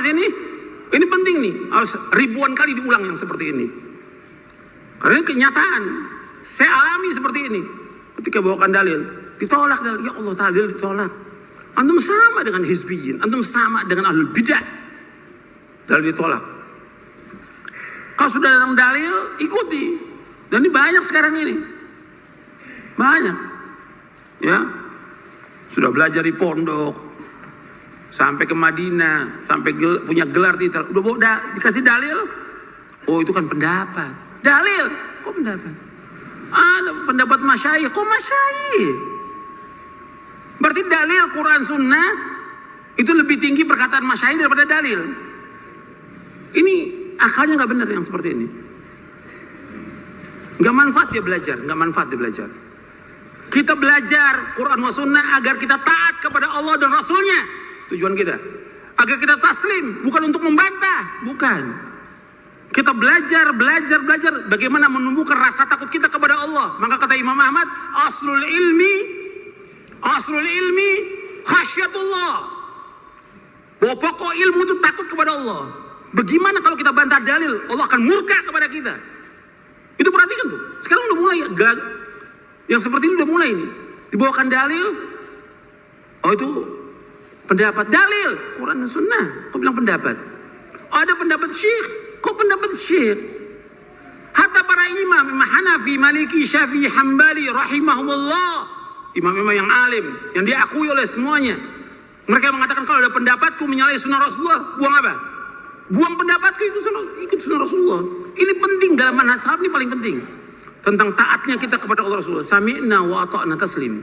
sini? Ini penting nih, harus ribuan kali diulang yang seperti ini. Karena ini kenyataan. Saya alami seperti ini. Ketika bawakan dalil, ditolak dalil. Ya Allah, dalil ditolak. Antum sama dengan hizbiyin, antum sama dengan ahlul bidah. Dalil ditolak. Kalau sudah dalam dalil, ikuti. Dan ini banyak sekarang ini. Banyak. Ya. Sudah belajar di pondok, sampai ke Madinah, sampai punya gelar titel. Udah bawa dikasih dalil. Oh, itu kan pendapat. Dalil. Kok pendapat? Ada pendapat masyayikh. Kok masyayikh? Berarti dalil Quran Sunnah itu lebih tinggi perkataan masyayikh daripada dalil. Ini akalnya nggak benar yang seperti ini. Nggak manfaat dia belajar, nggak manfaat dia belajar. Kita belajar Quran wa Sunnah agar kita taat kepada Allah dan Rasulnya. Tujuan kita agar kita taslim, bukan untuk membantah, bukan. Kita belajar bagaimana menumbuhkan rasa takut kita kepada Allah. Maka kata Imam Ahmad, aslul ilmi khasyatullah. Bahwa pokok ilmu itu takut kepada Allah. Bagaimana kalau kita bantah dalil, Allah akan murka kepada kita. Itu perhatikan tuh. Sekarang udah mulai yang seperti ini udah mulai nih. Dibawakan dalil. Oh, itu pendapat dalil Quran dan Sunnah. Kau bilang pendapat. Ada pendapat syekh. Kok pendapat syekh? Hatta para imam Hanafi, Maliki, Syafi'i, Hambali rahimahumullah, imam-imam yang alim, yang diakui oleh semuanya, mereka mengatakan kalau ada pendapatku menyalahi sunnah Rasulullah, buang apa? Buang pendapatku, ikut sunnah Rasulullah. Ini penting dalam manhaj salaf, ini paling penting. Tentang taatnya kita kepada Allah Rasulullah. Sami'na wa ata'na taslim.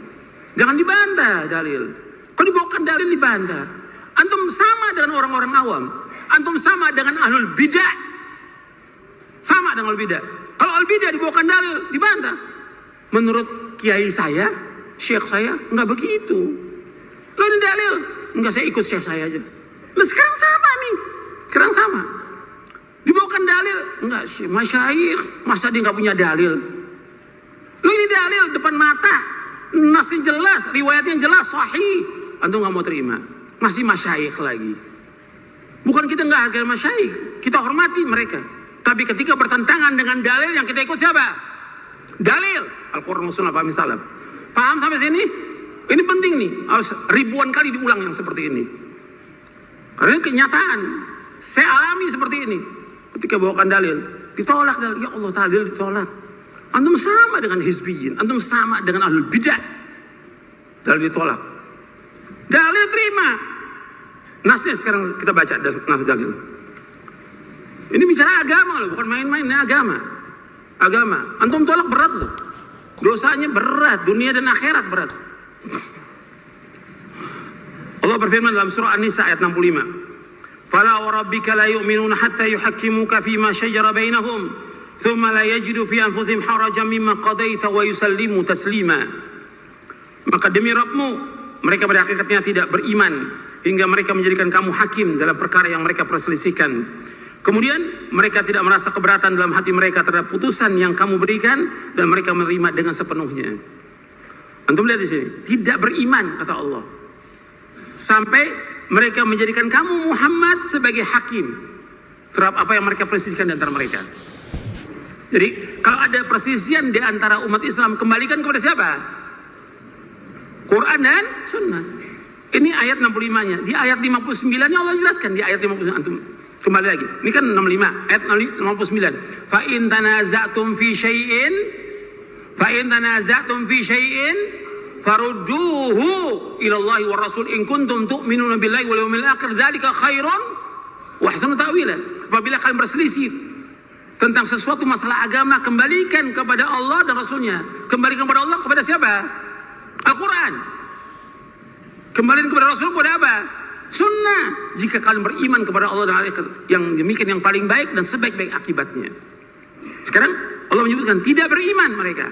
Jangan dibantah dalil. Kalau dibawakan dalil dibantah. Antum sama dengan orang-orang awam. Antum sama dengan ahlul bidah. Sama dengan ahlul bidah. Kalau ahlul bidah dibawakan dalil dibantah. Menurut kiai saya, syekh saya, enggak begitu. Lo ini dalil. Enggak, saya ikut syekh saya aja. Lo sekarang sama nih. Sekarang sama. Dibawakan dalil. Enggak, masyayikh. Masa dia enggak punya dalil? Lo ini dalil depan mata. Nasnya jelas. Riwayatnya jelas. Sahih. Antum enggak mau terima. Masih masyayikh lagi. Bukan kita enggak hargai masyayikh. Kita hormati mereka. Tapi ketika bertentangan dengan dalil yang kita ikut siapa? Dalil. Al-Quran Sunnah Fahmi Salaf. Paham sampai sini? Ini penting nih. Harus ribuan kali diulang yang seperti ini. Karena ini kenyataan. Saya alami seperti ini. Ketika bawakan dalil, ditolak dalil. Ya Allah, dalil ditolak. Antum sama dengan hizbiyin, antum sama dengan ahlul bidah. Dalil ditolak. Dalil terima. Nasnya sekarang kita baca nas dalil. Ini bicara agama loh, bukan main-main, ini agama. Agama. Antum tolak berat loh. Dosanya berat, dunia dan akhirat berat. Allah berfirman dalam surah An-Nisa ayat 65. Fala wa rabbika la yu'minuna hatta yuhakkimuka fima shajara bainahum thumma la yajidu fi anfusihim harajan mimma qadaita wa yusallimu taslima. Maka demi Rabbmu, mereka pada hakikatnya tidak beriman hingga mereka menjadikan kamu hakim dalam perkara yang mereka perselisihkan. Kemudian mereka tidak merasa keberatan dalam hati mereka terhadap putusan yang kamu berikan dan mereka menerima dengan sepenuhnya. Antum lihat di sini, tidak beriman kata Allah. Sampai mereka menjadikan kamu Muhammad sebagai hakim terhadap apa yang mereka perselisihkan di antara mereka. Jadi kalau ada perselisihan di antara umat Islam, kembalikan kepada siapa? Quran dan Sunnah. Ini ayat 65-nya. Di ayat 59-nya Allah jelaskan. Di ayat 59 antum kembali lagi. Ini kan 65, ayat 59. Fa in tanaza'tum fi syai'in farudduhu ila Allah wa Rasul in kuntum tu'minuna billahi wal yawmil akhir dzalika khairun wa ahsanu ta'wila. Apabila kalian berselisih tentang sesuatu masalah agama, kembalikan kepada Allah dan Rasulnya. Kembalikan kepada Allah, kepada siapa? Al-Quran. Kembalikan kepada Rasul, kepada apa? Sunnah. Jika kalian beriman kepada Allah dan akhir, yang demikian yang paling baik dan sebaik-baik akibatnya. Sekarang Allah menyebutkan tidak beriman mereka,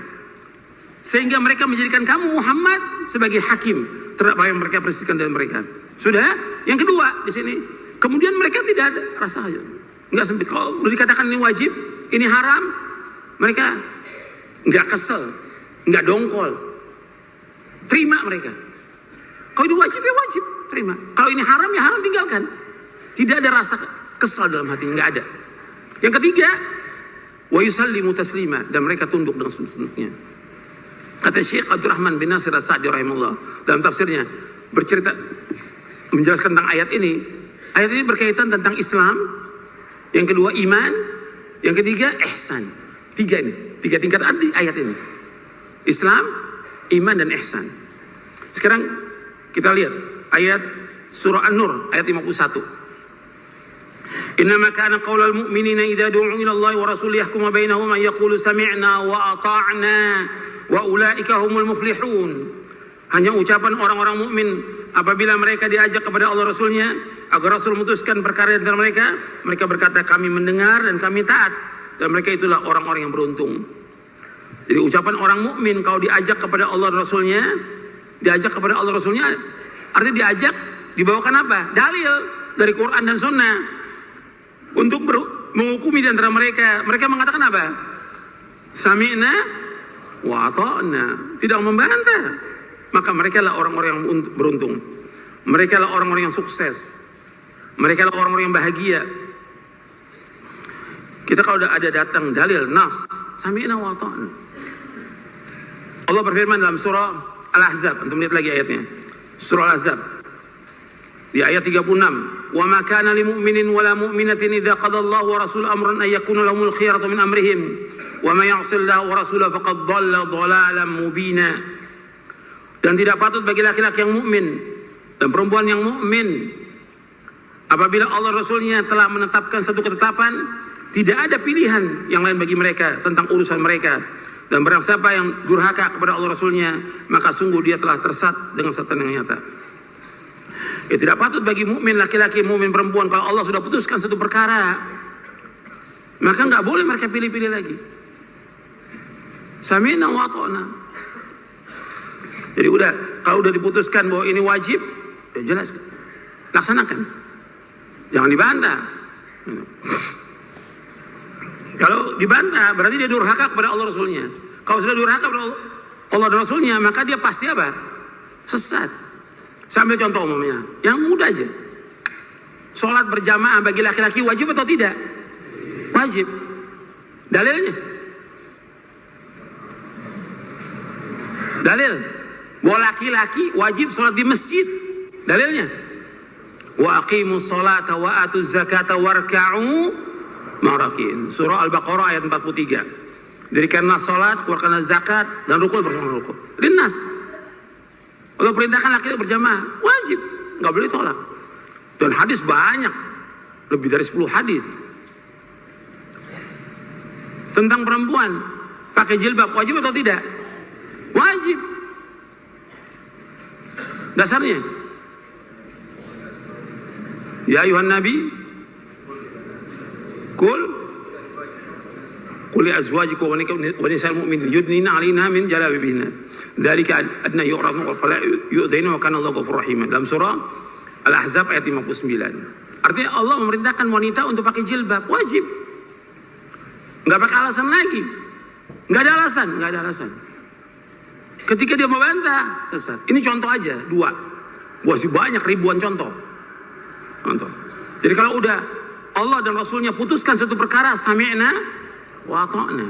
sehingga mereka menjadikan kamu Muhammad sebagai hakim terhadap apa yang mereka perselisihkan dari mereka. Sudah? Yang kedua di sini, kemudian mereka tidak ada rasa aja, nggak sempit. Kalau udah dikatakan ini wajib, ini haram, mereka nggak kesel, nggak dongkol, terima mereka. Kalau ini wajib ya wajib, terima. Kalau ini haram ya haram, tinggalkan. Tidak ada rasa kesal dalam hati, nggak ada. Yang ketiga, wa yusallimu taslima, dan mereka tunduk dengan sunduknya. Kata Syekh Abdurrahman bin Nasir As-Sa'di rahimahullah dalam tafsirnya bercerita menjelaskan tentang ayat ini. Ayat ini berkaitan tentang Islam, yang kedua iman, yang ketiga ihsan. Tiga tingkatan di ayat ini. Islam, iman, dan ihsan. Sekarang kita lihat ayat surah An-Nur ayat 51. Innama kana qaulal mu'minina idza du'u ila Allah wa rasulih yahkuma bainahum an yaqulu sami'na wa ata'na wa ulaika humul muflihun. Hanya ucapan orang-orang mukmin apabila mereka diajak kepada Allah Rasulnya agar Rasul memutuskan perkara di antara mereka, mereka berkata kami mendengar dan kami taat, dan mereka itulah orang-orang yang beruntung. Jadi ucapan orang mukmin kalau diajak kepada Allah Rasulnya, artinya diajak dibawakan apa? Dalil dari Quran dan Sunnah untuk menghukumi di antara mereka. Mereka mengatakan apa? Sami'na wa ata'na, tidak membantah. Maka mereka lah orang-orang yang beruntung. Mereka lah orang-orang yang sukses. Mereka lah orang-orang yang bahagia. Kita kalau ada datang dalil nas, sami'na wa ata'na. Allah berfirman dalam surah Al-Ahzab, antum lihat lagi ayatnya. Surah Al-Ahzab di ayat 36, "Wa ma kana lil mu'minin wa la mu'minatin idza qada Allahu wa rasuluhu amran ay yakuna lahumul khiyaratu min amrihim wa may ya'sillaha wa rasulahu faqad dhalla dhalalan mubina." Dan tidak patut bagi laki-laki yang mukmin dan perempuan yang mukmin apabila Allah Rasulnya telah menetapkan satu ketetapan, tidak ada pilihan yang lain bagi mereka tentang urusan mereka. Dan barang siapa yang durhaka kepada Allah Rasulnya, maka sungguh dia telah tersesat dengan sesatan yang nyata. Ya, tidak patut bagi mukmin laki-laki, mukmin perempuan, kalau Allah sudah putuskan satu perkara, maka nggak boleh mereka pilih-pilih lagi. Sami'na wa ata'na. Jadi kalau udah diputuskan bahwa ini wajib, ya jelas, laksanakan, jangan dibantah. Kalau dibantah berarti dia durhaka kepada Allah Rasulnya. Kalau sudah durhaka kepada Allah dan Rasulnya, maka dia pasti apa? Sesat. Sambil contoh umumnya, yang mudah aja. Sholat berjamaah bagi laki-laki wajib atau tidak? Wajib. Dalilnya? Dalil bahwa laki-laki wajib sholat di masjid. Dalilnya? Wa aqimus sholata wa atuz zakata warka'u ma'rakin. Surah Al-Baqarah ayat 43. Dirikanlah sholat, keluarkanlah zakat, dan rukuk bersama rukuk. Dinas. Allah perintahkan laki-laki berjamaah, wajib, nggak boleh tolak. Dan hadis banyak, lebih dari 10 hadis tentang perempuan pakai jilbab, wajib atau tidak? Wajib. Dasarnya, ya ayuhan nabi, qul li azwajika wa nisa'il mu'minin yudnina 'alaina min jalabibihinna. Dzalika adna yu'rafna wa fala yu'dzaina wa kana Allahu ghafurur rahim. Dalam surah Al-Ahzab ayat 59. Artinya Allah memerintahkan wanita untuk pakai jilbab, wajib. Enggak pakai alasan lagi. Enggak ada alasan. Ketika dia membantah, sesat. Ini contoh aja, 2. Masih banyak ribuan contoh. Jadi kalau udah Allah dan Rasulnya putuskan satu perkara, sami'na wa ata'na.